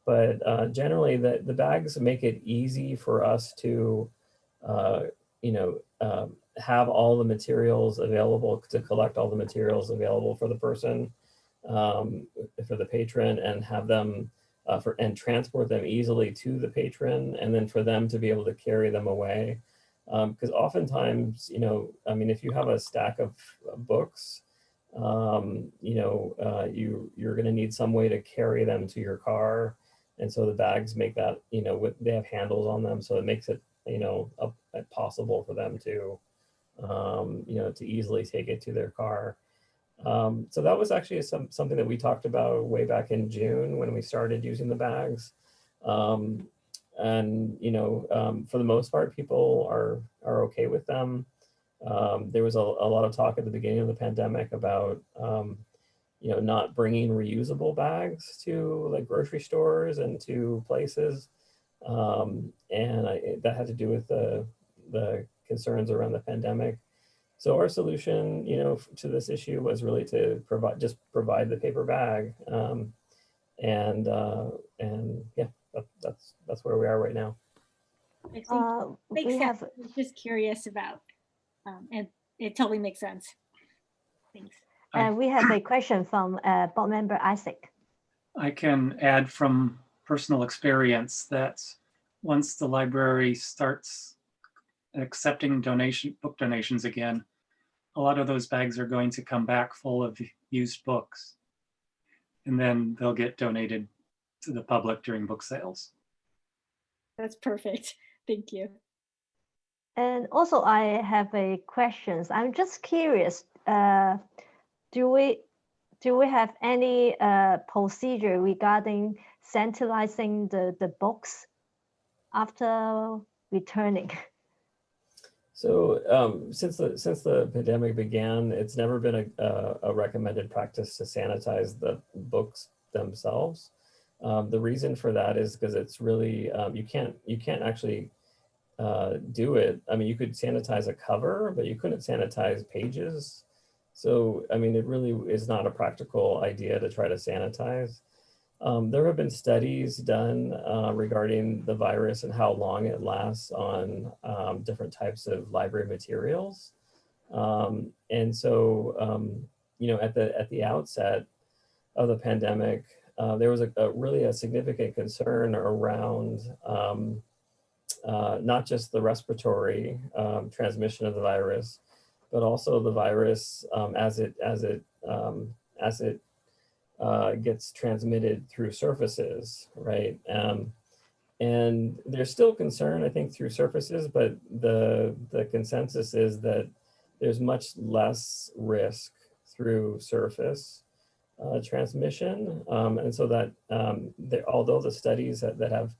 Speaker 5: But generally, the bags make it easy for us to, you know, have all the materials available, to collect all the materials available for the person, for the patron, and have them and transport them easily to the patron, and then for them to be able to carry them away. Because oftentimes, you know, I mean, if you have a stack of books, you know, you're going to need some way to carry them to your car. And so the bags make that, you know, they have handles on them. So it makes it, you know, possible for them to, you know, to easily take it to their car. So that was actually something that we talked about way back in June when we started using the bags. And, you know, for the most part, people are okay with them. There was a lot of talk at the beginning of the pandemic about, you know, not bringing reusable bags to like grocery stores and to places. And that had to do with the concerns around the pandemic. So our solution, you know, to this issue was really to provide the paper bag. And yeah, that's where we are right now.
Speaker 4: Makes
Speaker 2: We
Speaker 4: sense.
Speaker 2: have
Speaker 4: I was just curious about, and it totally makes sense. Thanks.
Speaker 2: we have a question from board member Isaac.
Speaker 8: I can add from personal experience that once the library starts accepting book donations again, a lot of those bags are going to come back full of used books. And then they'll get donated to the public during book sales.
Speaker 4: That's perfect. Thank you.
Speaker 2: And also I have a questions. I'm just curious, do we have any procedure regarding sanitizing the books after returning?
Speaker 5: So since the pandemic began, it's never been a recommended practice to sanitize the books themselves. The reason for that is because it's really you can't actually do it. I mean, you could sanitize a cover, but you couldn't sanitize pages. So I mean, it really is not a practical idea to try to sanitize. There have been studies done regarding the virus and how long it lasts on different types of library materials. And so, you know, at the outset of the pandemic, there was really a significant concern around not just the respiratory transmission of the virus, but also the virus as it gets transmitted through surfaces, right? And there's still concern, I think, through surfaces, but the consensus is that there's much less risk through surface transmission. And so that although the studies that have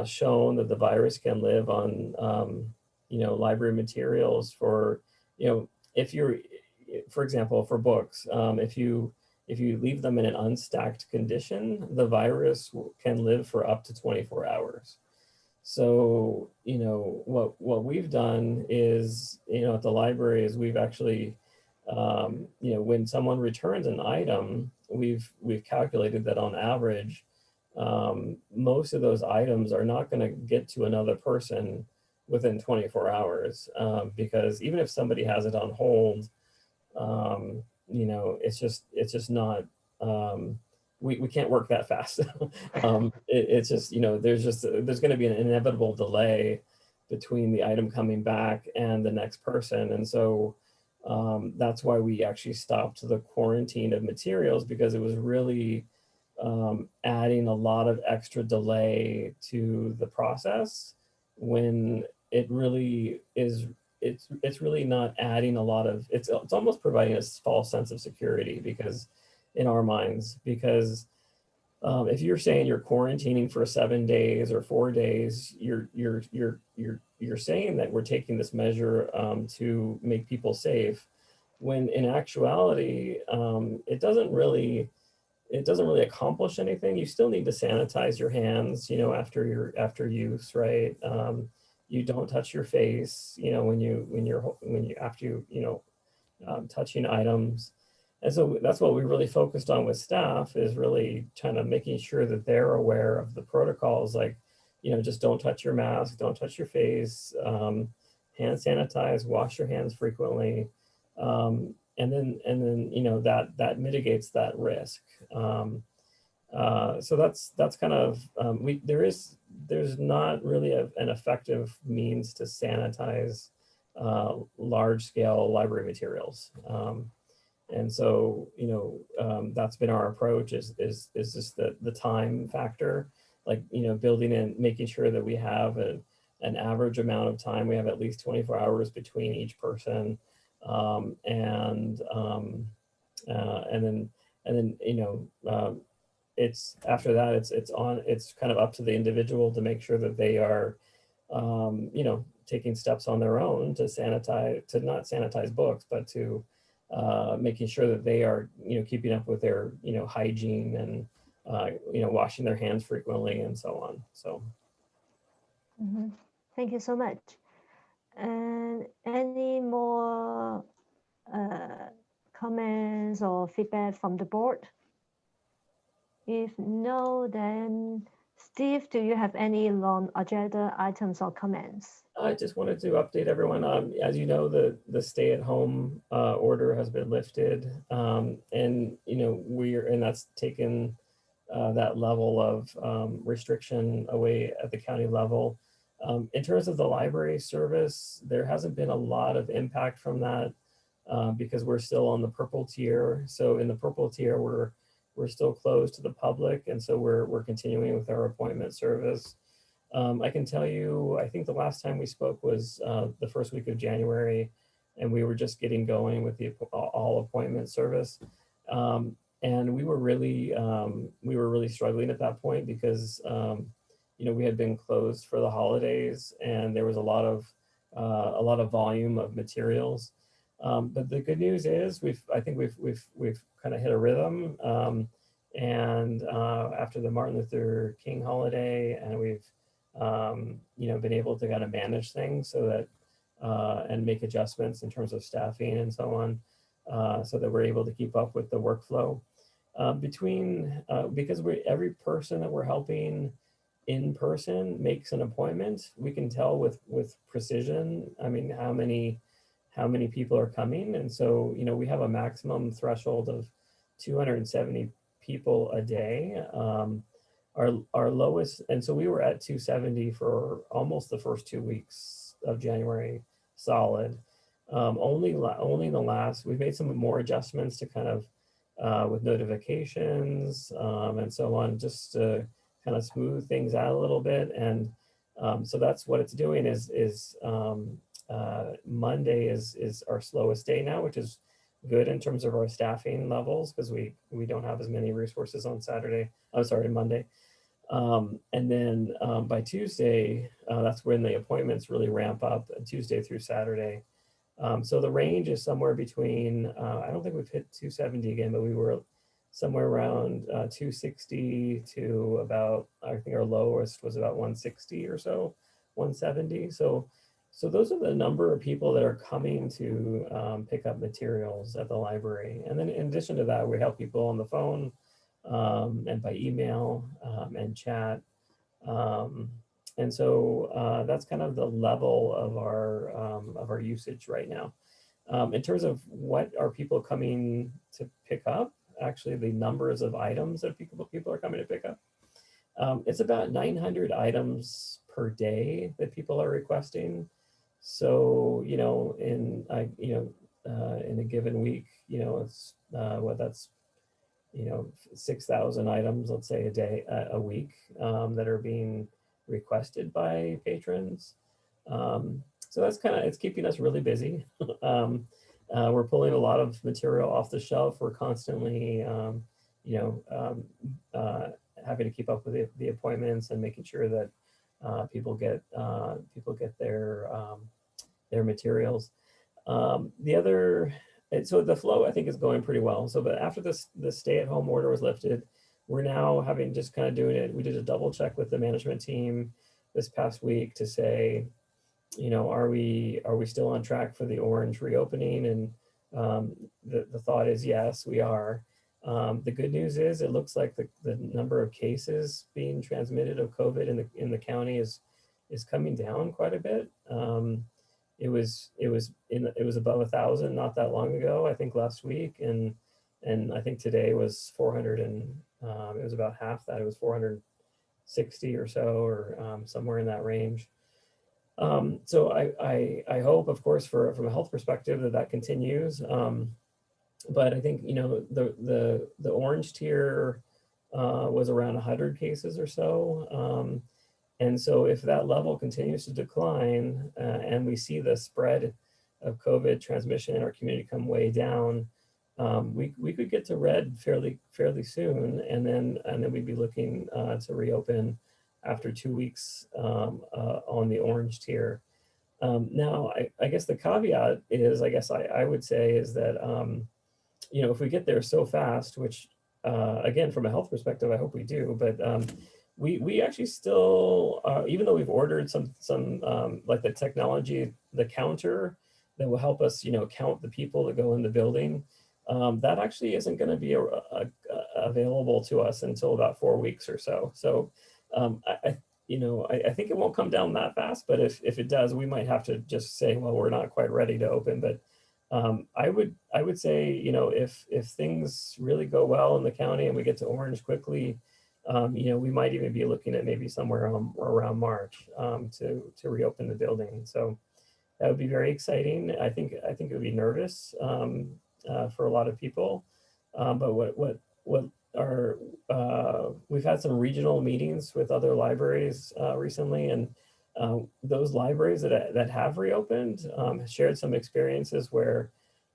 Speaker 5: shown that the virus can live on, you know, library materials for, you know, if you're, for example, for books, if you leave them in an unstacked condition, the virus can live for up to 24 hours. So, you know, what we've done is, you know, at the library is we've actually, you know, when someone returns an item, we've calculated that on average, most of those items are not going to get to another person within 24 hours, because even if somebody has it on hold, you know, it's just not, we can't work that fast. It's just, you know, there's going to be an inevitable delay between the item coming back and the next person. And so that's why we actually stopped the quarantine of materials, because it was really adding a lot of extra delay to the process when it really is, it's really not adding a lot of, it's almost providing a false sense of security, because in our minds, because If you're saying you're quarantining for 7 days or 4 days, you're saying that we're taking this measure to make people safe, when in actuality, it doesn't really accomplish anything. You still need to sanitize your hands, you know, after use, right? You don't touch your face, you know, touching items. And so that's what we really focused on with staff, is really kind of making sure that they're aware of the protocols, like, you know, just don't touch your mask, don't touch your face, hand sanitize, wash your hands frequently. And then, you know, that mitigates that risk. So that's kind of, there's not really an effective means to sanitize large scale library materials. And so, you know, that's been our approach, is just the time factor, like, you know, building in, making sure that we have an average amount of time. We have at least 24 hours between each person. And then, you know, it's after that, it's kind of up to the individual to make sure that they are, you know, taking steps on their own to not sanitize books, but to making sure that they are, you know, keeping up with their, you know, hygiene and, you know, washing their hands frequently and so on. So.
Speaker 2: Thank you so much. And any more comments or feedback from the board? If no, then Steve, do you have any long agenda items or comments?
Speaker 5: I just wanted to update everyone. As you know, the stay-at-home order has been lifted, and you know and that's taken that level of restriction away at the county level. In terms of the library service, there hasn't been a lot of impact from that because we're still on the purple tier. So in the purple tier, we're still closed to the public, and so we're continuing with our appointment service. I can tell you, I think the last time we spoke was the first week of January, and we were just getting going with the all appointment service. And we were really struggling at that point because you know, we had been closed for the holidays, and there was a lot of volume of materials. But the good news is I think we've kind of hit a rhythm. And after the Martin Luther King holiday, and we've you know, been able to kind of manage things so that and make adjustments in terms of staffing and so on, so that we're able to keep up with the workflow. Because every person that we're helping in person makes an appointment, we can tell with precision, I mean, how many people are coming. And so, you know, we have a maximum threshold of 270 people a day. Our lowest, and so we were at 270 for almost the first 2 weeks of January, solid. Only in the last, we've made some more adjustments to kind of with notifications and so on, just to kind of smooth things out a little bit. And so that's what it's doing, is Monday is our slowest day now, which is good in terms of our staffing levels, because we don't have as many resources on Monday. And then by Tuesday, that's when the appointments really ramp up, Tuesday through Saturday. So the range is somewhere between, I don't think we've hit 270 again, but we were somewhere around 260 to about, I think our lowest was about 160 or so, 170. So those are the number of people that are coming to pick up materials at the library. And then in addition to that, we help people on the phone and by email and chat. And so that's kind of the level of our usage right now. In terms of what are people coming to pick up, actually the numbers of items that people are coming to pick up, it's about 900 items per day that people are requesting. So, you know, in a given week, you know, it's that's, you know, 6,000 items, let's say a week, that are being requested by patrons. So that's it's keeping us really busy. We're pulling a lot of material off the shelf. We're constantly, you know, having to keep up with the appointments and making sure that people get their materials. So the flow I think is going pretty well. So, but after the stay-at-home order was lifted, we're now having just kind of doing it. We did a double check with the management team this past week to say, you know, are we still on track for the orange reopening? And the thought is yes, we are. The good news is it looks like the number of cases being transmitted of COVID in the county is coming down quite a bit. It was above 1,000 not that long ago, I think last week, and I think today was 400 and it was about half that. It was 460 or so, or somewhere in that range. So I hope, of course, from a health perspective, that continues. But I think, you know, the orange tier was around 100 cases or so. And so if that level continues to decline and we see the spread of COVID transmission in our community come way down, we could get to red fairly soon, and then we'd be looking to reopen after 2 weeks on the orange tier. Now, I guess the caveat is, I would say is that, you know, if we get there so fast, which again, from a health perspective, I hope we do, but we actually still, even though we've ordered some like the technology, the counter that will help us, you know, count the people that go in the building, that actually isn't going to be available to us until about 4 weeks or so. So I think it won't come down that fast, but if it does, we might have to just say, well, we're not quite ready to open. But I would say, you know, if things really go well in the county and we get to orange quickly, you know, we might even be looking at maybe somewhere around March to reopen the building. So that would be very exciting. I think it would be nervous for a lot of people. But we've had some regional meetings with other libraries recently, and those libraries that have reopened shared some experiences where,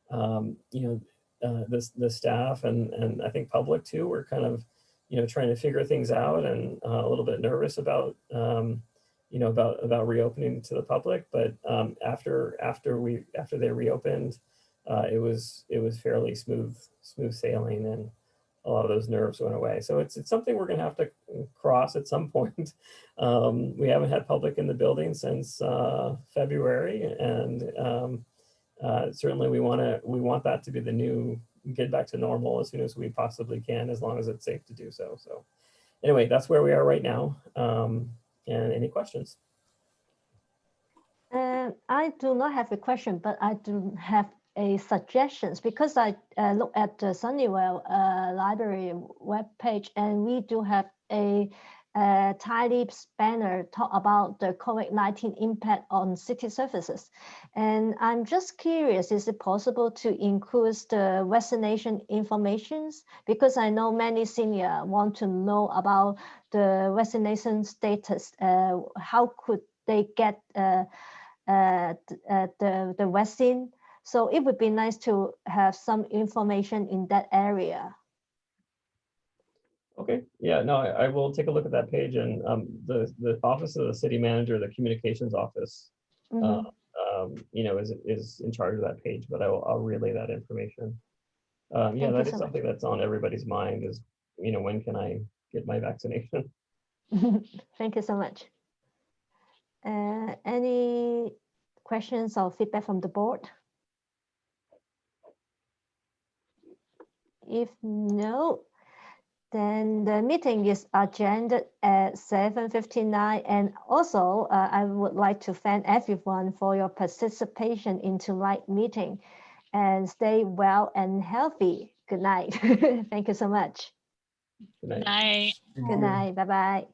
Speaker 5: you know, the staff and I think public too were kind of, you know, trying to figure things out and a little bit nervous about, you know, about reopening to the public. But after they reopened, it was fairly smooth sailing, and a lot of those nerves went away. So it's something we're going to have to cross at some point. We haven't had public in the building since February, and certainly we want that to be the new get back to normal as soon as we possibly can, as long as it's safe to do so. So anyway, that's where we are right now. And any questions?
Speaker 2: I do not have a question, but I do have a suggestions, because I look at the Sunnywell library webpage, and we do have a tiny banner talk about the COVID-19 impact on city services. And I'm just curious, is it possible to include the vaccination informations? Because I know many seniors want to know about the vaccination status. How could they get the vaccine? So it would be nice to have some information in that area.
Speaker 5: Okay, yeah, no, I will take a look at that page, and the office of the city manager, the communications office, you know, is in charge of that page, but I'll relay that information. Yeah, that is something that's on everybody's mind is, you know, when can I get my vaccination?
Speaker 2: Thank you so much. Any questions or feedback from the board? If no, then the meeting is adjourned at 7:59. And also, I would like to thank everyone for your participation in tonight's meeting, and stay well and healthy. Good night. Thank you so much.
Speaker 5: Good night.
Speaker 1: Night.
Speaker 2: Good night. Bye-bye.